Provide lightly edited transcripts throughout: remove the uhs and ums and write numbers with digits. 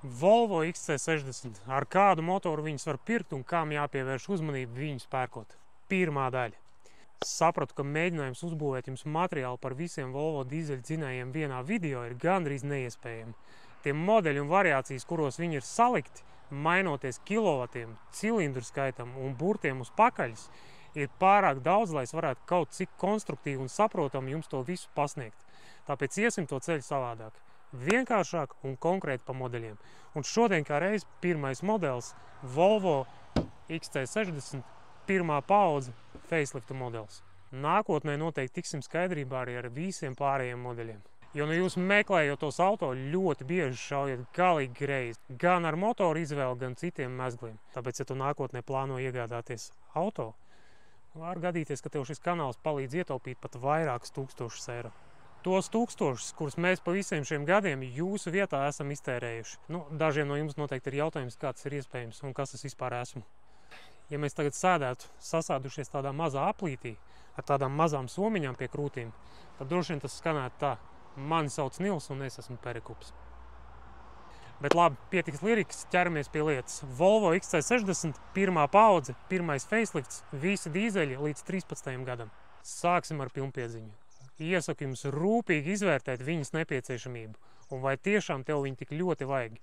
Volvo XC60. Ar kādu motoru viņus var pirkt un kam jāpievērš uzmanību viņus pērkot? Pirmā daļa. Sapratu, ka mēģinājums uzbūvēt jums materiālu par visiem Volvo dīzeļu dzinējiem vienā video ir gandrīz neiespējami. Tie modeļi un variācijas, kuros viņi ir salikti, mainoties kilovatiem, cilindru skaitam un burtiem uz pakaļas, ir pārāk daudz, lai es varētu kaut cik konstruktīvi un saprotami jums to visu pasniegt. Tāpēc iesim to ceļu savādāk. Vienkāršāk un konkrēti pa modeļiem. Un šodien kā reiz pirmais modelis Volvo XC60 pirmā paudze facelifta modelis. Nākotnē noteikti tiksim skaidrībā arī ar visiem pārējiem modeļiem. Jo jūs meklējot tos auto ļoti bieži šaujat galīgi greizi. Gan ar motoru izvēli, gan citiem mezgliem. Tāpēc, ja tu nākotnē plāno iegādāties auto, var gadīties, ka tev šis kanāls palīdz ietaupīt pat vairākus tūkstošus eiro. Tos tūkstošus, kurus mēs pa visiem šiem gadiem jūsu vietā esam iztērējuši. Dažiem no jums noteikti ir jautājums, kā tas ir iespējams un kas es vispār esmu. Ja mēs tagad sēdētu sasādušies tādā mazā aplītī, ar tādām mazām somiņām pie krūtīm, tad droši vien tas skanētu tā: mani sauc Nils un es esmu Perikups. Bet labi, pietiks lirikas, ķeramies pie lietas. Volvo XC60, pirmā paudze, pirmais facelifts, visi dīzeļi līdz 13. gadam. Sāksim ar pilnpiedziņu. Iesaku jums rūpīgi izvērtēt viņas nepieciešamību, un vai tiešām tev viņi tik ļoti vajag.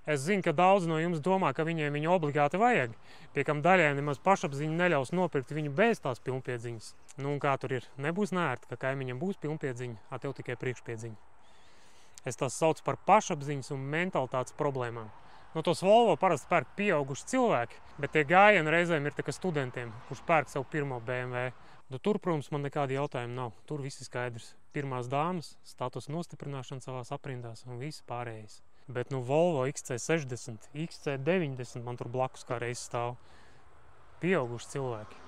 Es zinu, ka daudz no jums domā, ka viņiem viņu obligāti vajag, pie kam daļai nemaz pašapziņa neļaus nopirkt viņu bez tās pilnpiedziņas. Un kā tur ir? Nebūs nērti, ka kaimiņam būs pilnpiedziņa, a tev tikai priekšpiedziņa. Es tās saucu par pašapziņas un mentalitātes problēmām. Tos Volvo parasti pērk pieauguši cilvēki, bet tie gājieni reizēm ir tā kā studentiem, kurš pērk savu pirmo BMW. Tur, protams, man nekādi jautājumi nav. Tur viss ir skaidrs. Pirmās dāmas, status nostiprināšana savās aprindās un viss pārējais. Bet Volvo XC60, XC90 man tur blakus kā reiz stāv. Pieauguši cilvēki.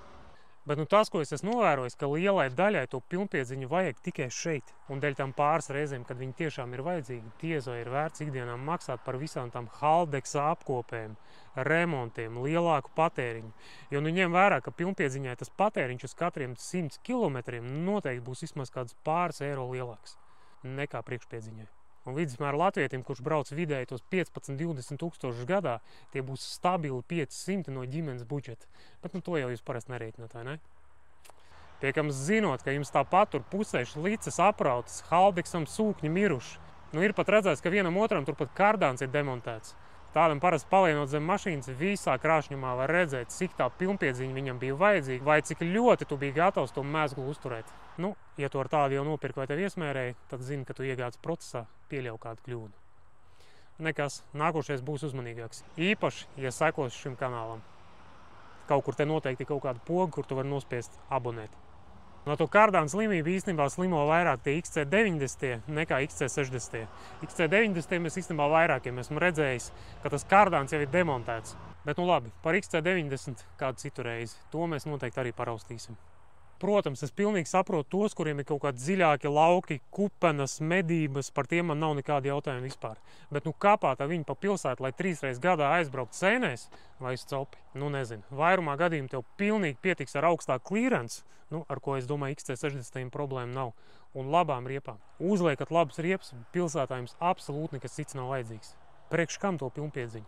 Bet tas, ko es esmu novērojis, ka lielai daļai to pilnpiedziņu vajag tikai šeit. Un dēļ tam pāris reizēm, kad viņi tiešām ir vajadzīgi, diez vai ir vērts ikdienā maksāt par visām tām Haldeksa apkopēm, remontiem, lielāku patēriņu. Jo ņem vērā, ka pilnpiedziņai tas patēriņš uz katriem 100 kilometriem noteikti būs vismaz kāds pāris eiro lielāks nekā priekšpiedziņai. Un vidusmēra latvietim, kurš brauc vidēji tos 15–20 tūkstošus gadā, tie būs stabili 500 no ģimenes budžeta. Bet to jau jūs parasti nerēķināt, vai ne? Piekam zinot, ka jums tāpat tur pusēši lices aprautas, Haldeksam sūkņi miruši. Ir pat redzēts, ka vienam otram turpat kardāns ir demontēts. Tādam parasti palienot zem mašīnas, visā krāšņumā var redzēt, cik tā pilnpiedziņa viņam bija vajadzīga, vai cik ļoti tu biji gatavs to mezglu uzturēt. Ja tu ar tādu jau nopirki vai tev iesmērēji, tad zini, ka tu iegādes procesā pieļauj kādu kļūdu. Nekas, nākošais būs uzmanīgāks. Īpaši, ja sekos šim kanālam. Kaut kur te noteikti kaut kāda poga, kur tu vari nospiest abonēt. No to kardāna slimību īstenībā slimo vairāk tie XC90 nekā XC60. XC90 mēs īstenībā vairākiem esmu redzējis, ka tas kardāns jau ir demontēts. Bet labi, par XC90 kādu citu reizi. To mēs noteikti arī paraustīsim. Protams, es pilnīgi saprotu tos, kuriem ir kaut kādi dziļāki lauki, kupenas, medības, par tiem man nav nekādi jautājumi vispār. Bet kāpāt viņi pa pilsētu, lai 3 reizes gadā aizbraukt sēnēs vai uz copi? Nezinu. Vairumā gadījumu tev pilnīgi pietiks ar augstāku klīrens, ar ko es domāju XC60 problēma nav, un labām riepām. Uzliekat labas riepas, pilsētā jums absolūti nekas cits nav vajadzīgs. Priekš kam to pilnpiedziņu?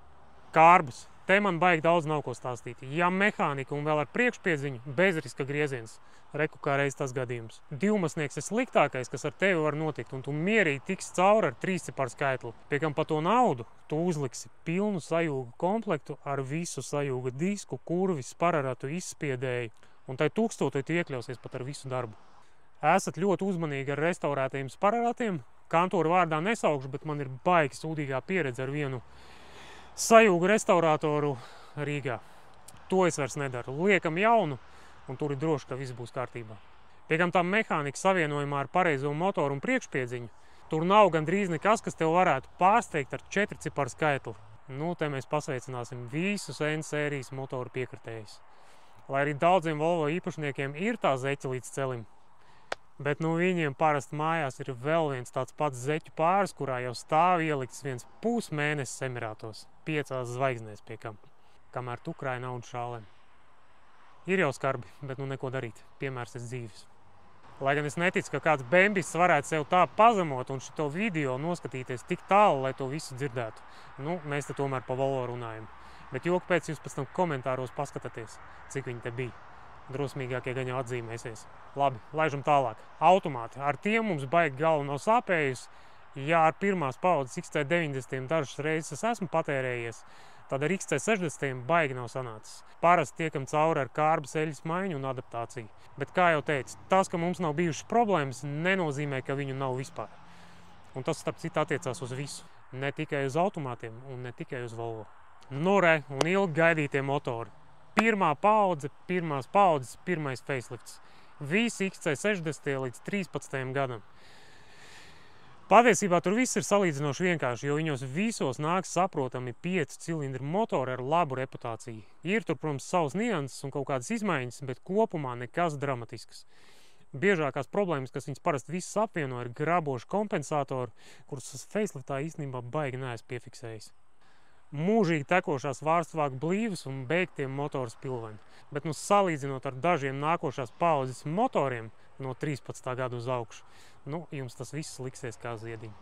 Kārbas. Te man baigi daudz nav ko stāstīt. Ja mehānika un vēl ar priekšpiedziņu, bezriska grieziens, reku kā reiz tas gadījums. Divmasnieks ir sliktākais, kas ar tevi var notikt, un tu mierīgi tiks cauri ar 3 ciparu skaitli. Piekam pa to naudu tu uzliksi pilnu sajūgu komplektu ar visu sajūga disku, kurvi, spararatu, izspiedēju, un tai 1000 tu iekļausies pat ar visu darbu. Esat ļoti uzmanīgi ar restaurētajiem spararatiem. Kantoru vārdā nesaukšu, bet man ir baigi sūdīgā pieredze ar vienu sajūgu restaurātoru Rīgā. To es vairs nedaru. Liekam jaunu, un tur ir droši, ka viss būs kārtībā. Piekam tā mehānika savienojumā ar pareizo motoru un priekšpiedziņu, tur nav gandrīz nekas, kas tev varētu pārsteigt ar 4 ciparu skaitli. Te mēs pasveicināsim visus N sērijas motoru piekritējus. Lai arī daudziem Volvo īpašniekiem ir tā zeķa līdz celim, bet viņiem parasti mājās ir vēl viens tāds pats zeķu pāris, kurā jau stāv ielikts viens pusmēnesis Emirātos, 5 zvaigznēs piekam, kamēr tu krāji naudu šālēm. Ir jau skarbi, bet neko darīt. Piemērs ir dzīves. Lai gan es neticu, ka kāds bembists varētu sev tā pazemot un šito video noskatīties tik tālu, lai to visu dzirdētu. Nu, mēs te tomēr pa Volvo runājam. Bet joku pēc jūs pēc tam komentāros paskatāties, cik viņi te bija. Drosmīgākie gan jau atzīmēsies. Labi, laižam tālāk. Automāti. Ar tiem mums baigi galva nav sāpējusi. Ja ar pirmās paudzes XC90 dažas reizes esmu patērējies, tad ar XC60 baigi nav sanācis. Parasti tiekam cauri ar kārbas eļas maiņu un adaptāciju. Bet, kā jau teicu, tas, ka mums nav bijušas problēmas, nenozīmē, ka viņu nav vispār. Un tas, starp citu, attiecās uz visu. Ne tikai uz automātiem un ne tikai uz Volvo. Nu re, un ilgi gaidītie motori. Pirmās paudzes, pirmais facelifts. Visi XC60 līdz 13. gadam. Patiesībā tur viss ir salīdzinoši vienkārši, jo viņos visos nāk saprotami 5 cilindru motori ar labu reputāciju. Ir tur, protams, savas nianses un kaut kādas izmaiņas, bet kopumā nekas dramatisks. Biežākās problēmas, kas viņas parasti visas apvieno, ir graboši kompensatori, kurus es faceliftā īstenībā baigi neesmu piefiksējis. Mūžīgi tekošās vārstvāku blīvas un beigtiem motoru spilvaņi. Bet salīdzinot ar dažiem nākošās paudzes motoriem no 13. gada uz augšu, jums tas viss liksies kā ziediņi.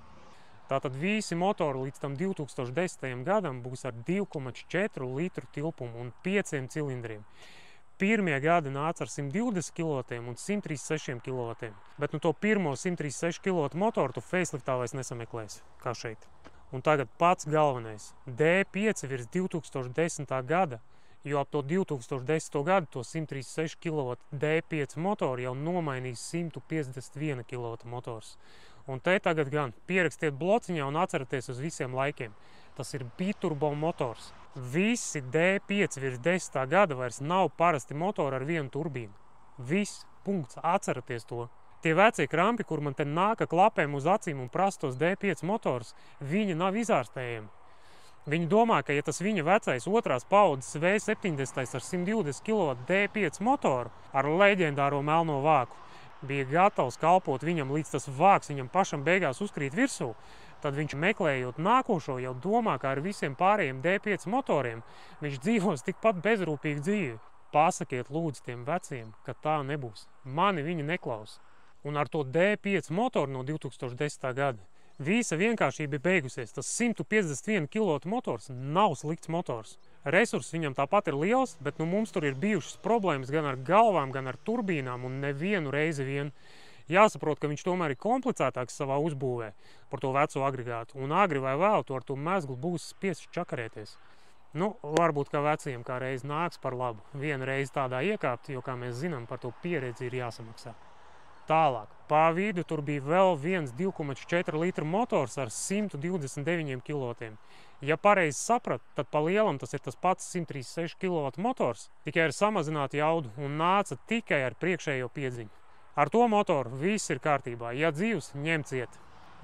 Tātad visi motori līdz tam 2010. gadam būs ar 2,4 litru tilpumu un 5 cilindriem. Pirmie gadi nāca ar 120 kW un 136 kW, bet to pirmo 136 kW motoru tu faceliftā vairs nesameklēsi, kā šeit. Un tagad pats galvenais – D5 virs 2010. gada, jo ap to 2010. gadu to 136 kW D5 motoru jau nomainīs 151 kW motors. Un te tagad gan pierakstiet blociņā un atceraties uz visiem laikiem. Tas ir biturbo motors. Visi D5 virs 10. gada vairs nav parasti motori ar vienu turbīnu. Viss, punkts, atceraties to. Tie vecie krampi, kur man te nāka klapēm uz acīm un prasa tos D5 motors, viņi nav izārstējami. Viņi domā, ka ja tas viņa vecais otrās paudzes V70 ar 120 kW D5 motoru ar leģendāro melno vāku bija gatavs kalpot viņam, līdz tas vāks viņam pašam beigās uzkrīt virsū, tad viņš meklējot nākošo jau domā, ka ar visiem pārējiem D5 motoriem viņš dzīvos tikpat bezrūpīgu dzīvi. Pasakiet lūdzu tiem veciem, ka tā nebūs. Mani viņi neklaus. Un ar to D5 motoru no 2010. gada visa vienkāršība beigusies. Tas 151 kW motors nav slikts motors. Resurs viņam tāpat ir liels, bet mums tur ir bijušas problēmas gan ar galvām, gan ar turbīnām un nevienu reizi vien. Jāsaprot, ka viņš tomēr ir komplicētāks savā uzbūvē par to veco agregātu. Un agri vai vēl to ar to mezglu būs spiests čakarēties. Varbūt kā veciem kā reiz nāks par labu. Vienu reizi tādā iekāpt, jo, kā mēs zinām, par to pieredzi ir jāsamaksā. Tālāk, pa vidu tur bija vēl viens 2,4 litru motors ar 129 kW. Ja pareizi saprat, tad pa lielam tas ir tas pats 136 kW motors, tikai ar samazinātu jaudu un nāca tikai ar priekšējo piedziņu. Ar to motoru viss ir kārtībā. Ja dzīvs, ņem ciet.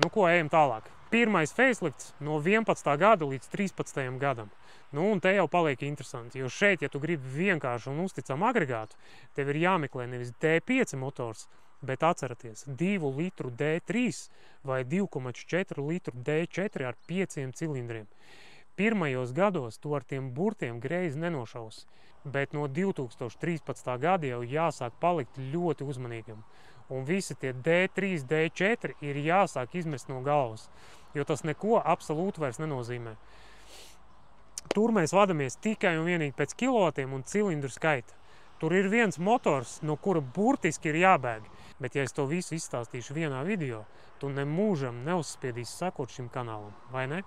Ko, ejam tālāk. Pirmais facelifts no 11. gada līdz 13. gadam. Un te jau paliek interesanti, jo šeit, ja tu gribi vienkārši un uzticam agregātu, tev ir jāmeklē nevis D5 motors, bet atceraties 2 litru D3 vai 2,4 litru D4 ar 5 cilindriem. Pirmajos gados tu ar tiem burtiem greizi nenošaus, bet no 2013. gada jau jāsāk palikt ļoti uzmanīgam. Un visi tie D3, D4 ir jāsāk izmest no galvas, jo tas neko absolūti vairs nenozīmē. Tur mēs vadamies tikai un vienīgi pēc kilovatiem un cilindru skaita. Tur ir viens motors, no kura burtiski ir jābēg, bet ja es to visu izstāstīšu vienā video, tu nemūžam neuzspiedīsi sekot šim kanālam, vai ne?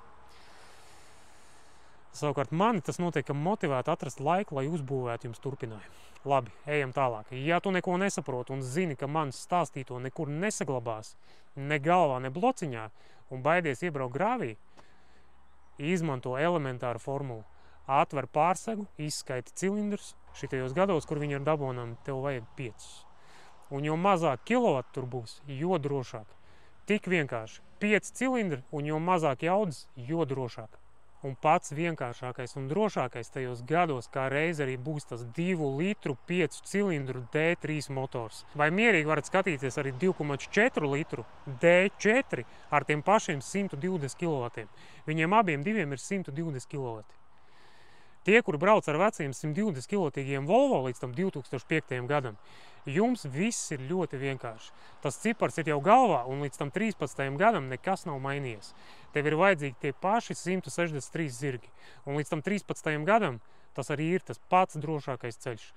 Savukārt mani tas notiek motivēt atrast laiku, lai uzbūvētu jums turpinājumu. Labi, ejam tālāk. Ja tu neko nesaproti un zini, ka manis stāstīto nekur nesaglabās, ne galvā, ne blociņā, un baidies iebraukt grāvī, izmanto elementāru formulu. Atver pārsegu, izskaiti cilindrus. Šitajos gados, kur viņi ir dabonami, tev vajag 5. Un jo mazāk kilovatu tur būs, jo drošāk. Tik vienkārši. 5 cilindri un jo mazāk jaudas, jo drošāk. Un pats vienkāršākais un drošākais tajos gados kā reiz arī būs tas 2 litru 5 cilindru D3 motors. Vai mierīgi varat skatīties arī 2,4 litru D4 ar tiem pašiem 120 kW. Viņiem abiem diviem ir 120 kW. Tie, kuri brauc ar veciem 120 kilotīgiem Volvo līdz tam 2005. gadam, jums viss ir ļoti vienkārši. Tas cipars ir jau galvā, un līdz tam 13. gadam nekas nav mainījies. Tev ir vajadzīgi tie paši 163 zirgi, un līdz tam 13. gadam tas arī ir tas pats drošākais ceļš.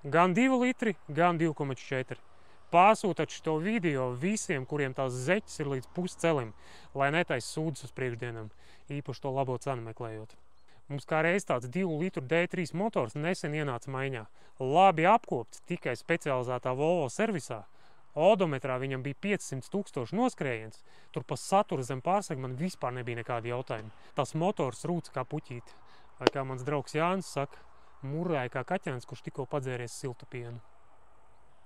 Gan 2 litri, gan 2,4. Pārsūtat šo video visiem, kuriem tās zeķis ir līdz puscelim, lai netais sūdzas uz priekšdienam, īpaši to labo cenu meklējot. Mums kā reiz tāds 2 litru D3 motors nesen ienāca maiņā. Labi apkopts tikai specializētā Volvo servisā. Odometrā viņam bija 500 000 noskrējiens. Tur pa satura zem pārsegu man vispār nebija nekādi jautājumi. Tas motors rūc kā puķīti. Vai kā mans draugs Jānis saka, murrāja kā kaķēns, kurš tikko padzēries siltu pienu.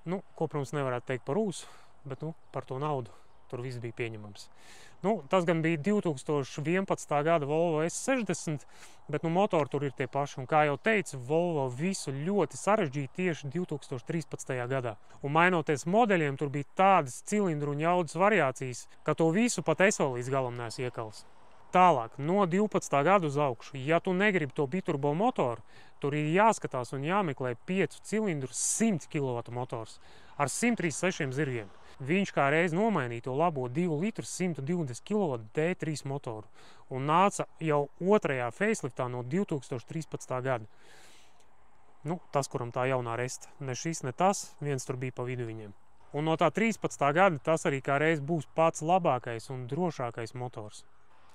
Nu, ko, protams, nevarētu teikt par ūsu, bet par to naudu tur viss bija pieņemams. Tas gan bija 2011. gada Volvo S60, bet motori tur ir tie paši. Un kā jau teicu, Volvo visu ļoti sarežģīja tieši 2013. gadā. Un mainoties modeļiem, tur bija tādas cilindru un jaudas variācijas, ka to visu pat es vēl līdz galam neesmu iekals. Tālāk, no 12. gada uz augšu, ja tu negribi to biturbo motoru, tur ir jāskatās un jāmeklē 5 cilindru 100 kW motors ar 136 zirgiem. Viņš kā reiz nomainīja to labo 2 litru 120 kW D3 motoru un nāca jau otrajā faceliftā no 2013. gada. Tas, kuram tā jaunā resta. Ne šis, ne tas, viens tur bija pa vidu viņiem. Un no tā 13. gada tas arī kā reiz būs pats labākais un drošākais motors.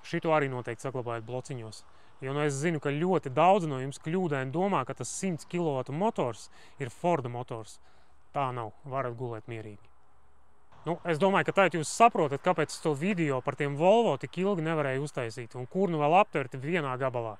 Šito arī noteikti saglabājiet blociņos. Jo es zinu, ka ļoti daudz no jums kļūdaini domā, ka tas 100 kW motors ir Forda motors. Tā nav, varat gulēt mierīgi. Es domāju, ka tagad jūs saprotat, kāpēc to video par tiem Volvo tik ilgi nevarēja uztaisīt un kur vēl aptvert vienā gabalā.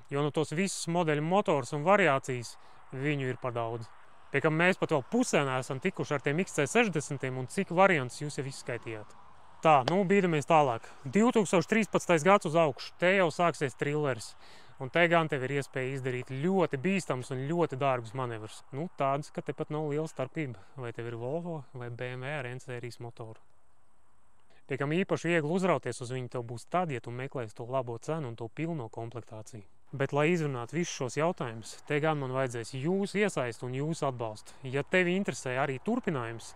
Jo tos visus modeļu motors un variācijas viņu ir par daudz. Pie kam mēs pat vēl pusē neesam tikuši ar tiem XC60 un cik variants jūs jau izskaitījāt. Tā, bīdamies tālāk. 2013. gads uz augšu, te jau sāksies trilleris. Un te gan tev ir iespēja izdarīt ļoti bīstams un ļoti dārgus manevrus. Tādas, ka tepat nav liela starpība, vai tev ir Volvo vai BMW ar N-sērijas motoru. Pie kam īpaši viegli uzrauties uz viņu tev būs tad, ja tu meklēsi to labo cenu un to pilno komplektāciju. Bet, lai izrunātu visus šos jautājumus, te gan man vajadzēs jūsu iesaistu un jūsu atbalstu. Ja tevi interesē arī turpinājums,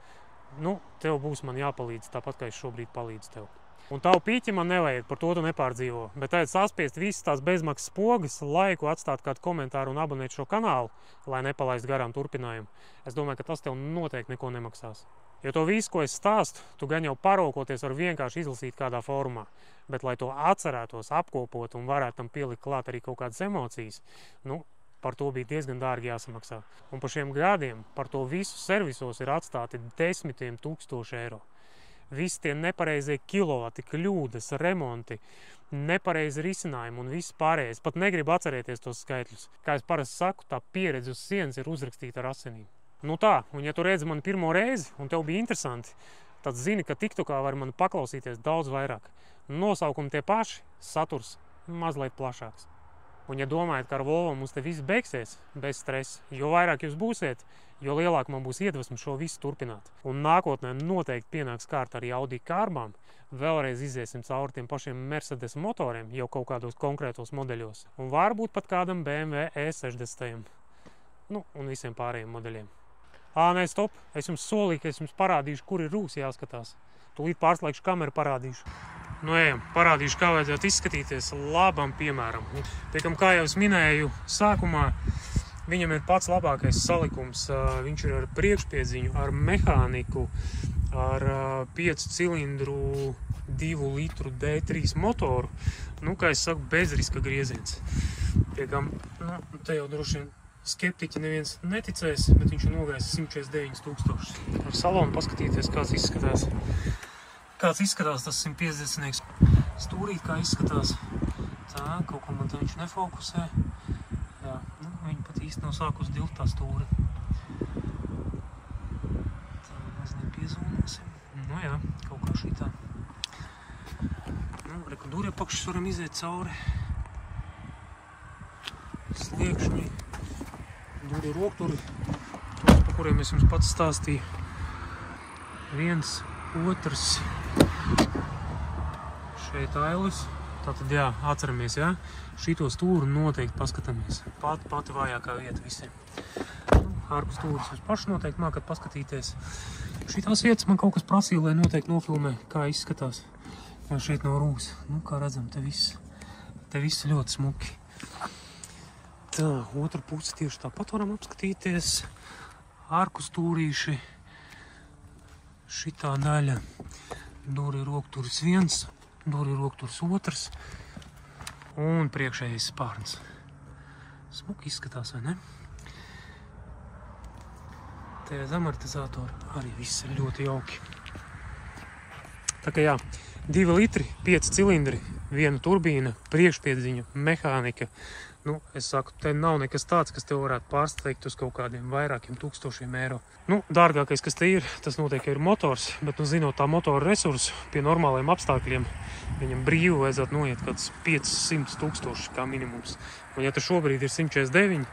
tev būs man jāpalīdz tāpat, kā es šobrīd palīdzu tev. Un tavu pīķi man nevajag, par to tu nepārdzīvo. Bet tagad saspiest visas tās bezmaksas pogas, laiku atstāt kādu komentāru un abonēt šo kanālu, lai nepalaist garām turpinājumu. Es domāju, ka tas tev noteikti neko nemaksās. Jo to visu, ko es stāstu, tu gan jau paraukoties var vienkārši izlasīt kādā fórumā. Bet, lai to atcerētos, apkopot un varētu tam pielikt klāt arī kaut kādas emocijas, par to bija diezgan dārgi jāsamaksā. Un par šiem gadiem par to visu servisos ir atstāti 10 000 eiro. Visi tie nepareizie kilovati, kļūdas, remonti, nepareizi risinājumi un viss pārējais. Pat negribu atcerēties tos skaitļus. Kā es parasti saku, tā pieredze uz sienas ir uzrakstīta ar asinīm. Tā, un ja tu redzi mani pirmo reizi un tev bija interesanti, tad zini, ka TikTokā var mani paklausīties daudz vairāk. Nosaukumi tie paši, saturs mazliet plašāks. Un ja domājat, ka ar Volvo mums te viss beigsies bez stresa, jo vairāk jūs būsiet, jo lielāk man būs iedvesma šo visu turpināt. Un nākotnē noteikti pienāks kārta arī Audi kārbām. Vēlreiz iziesim cauri tiem pašiem Mercedes motoriem, jau kaut kādos konkrētos modeļos. Un varbūt pat kādam BMW E60. Un visiem pārējiem modeļiem. Nē, stop! Es jums solīju, ka es jums parādīšu, kur ir rūs jāskatās. Tūlīt pārslēgšu kameru, parādīšu. Ejam, parādīšu, kā vajadzētu izskatīties labam piemēram. Piekam, kā jau es minēju sākumā, viņam ir pats labākais salikums. Viņš ir ar priekšpiedziņu, ar mehāniku, ar 5 cilindru 2 litru D3 motoru. Kā es saku, bezriska grieziens. Piekam, te jau droši vien skeptiķi neviens neticēs, bet viņš ir nogājis 149 000. Ar salonu paskatīties, kāds izskatās. Kāds izskatās tas 150. Stūrīt, kā izskatās. Tā, kaut ko man te viņš nefokusē. Jā, viņi pat īsti nav sākus dilt tā stūri. Tā, mēs nepiezūnāsim. Jā, kaut kā šitā. Reku dūri apakšas varam iziet cauri. Sliekšņi. Dūri rokturi. Tos, pa kuriem es jums pats stāstīju. 1, 2. Šeit ailis, Tātad, jā, atceramies, jā, šito stūru noteikti paskatāmies. Pati vājākā vieta visiem. Ārpus stūris jūs paši noteikti mākat paskatīties. Šitās vietas man kaut kas prasīja, lai noteikti nofilmē, kā izskatās. Vai šeit nav rūs. Kā redzam, te viss ļoti smuki. Tā, otra puse tieši tāpat varam apskatīties. Ārpus stūrīši. Šitā daļa. Dūri rokturis 1, dūri rokturis 2 un priekšējais spārns. Smuki izskatās, vai ne? Te aiz amortizatori arī viss ir ļoti jauki. Tā kā jā, 2 litri, 5 cilindri, 1 turbīna, priekšpiedziņa, mehānika. Es saku, te nav nekas tāds, kas te varētu pārsteigt uz kaut kādiem vairākiem tūkstošiem eiro. Dārgākais, kas te ir, tas noteikti ir motors, bet, zinot tā motora resursu, pie normāliem apstākļiem, viņam brīvi vajadzētu noiet kāds 500 000 kā minimums. Un ja te šobrīd ir 149,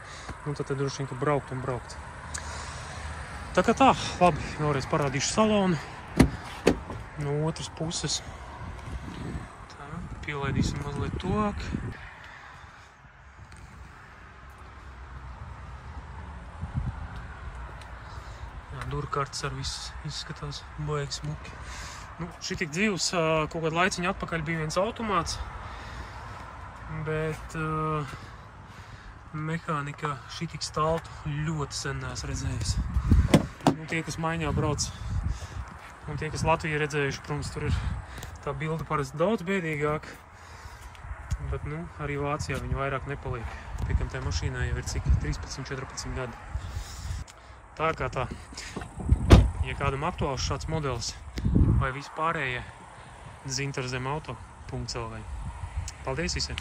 tad te droši vien, ka braukt un braukt. Tā kā tā, labi, vēlreiz parādīšu salonu no otras puses. Tā, pielaidīsim mazliet tuvāk. Durkartes ar viss izskatās baigi smuki. Šitik dzīvs kaut kādu laiciņu atpakaļ bija viens automāts, bet mehānika šitik staltu ļoti sen neesmu redzējis. Tie, kas maiņā brauc, un tie, kas Latviju redzējuši, protams, tur ir tā bilde parasti daudz bēdīgāk, bet, arī Vācijā viņi vairāk nepaliek. Piekam tai mašīnai jau ir cik 13-14 gadi. Tā kā tā, ja kādam aktuāls šāds modelis vai vispārējie, zintarzemauto.lv. Paldies visiem!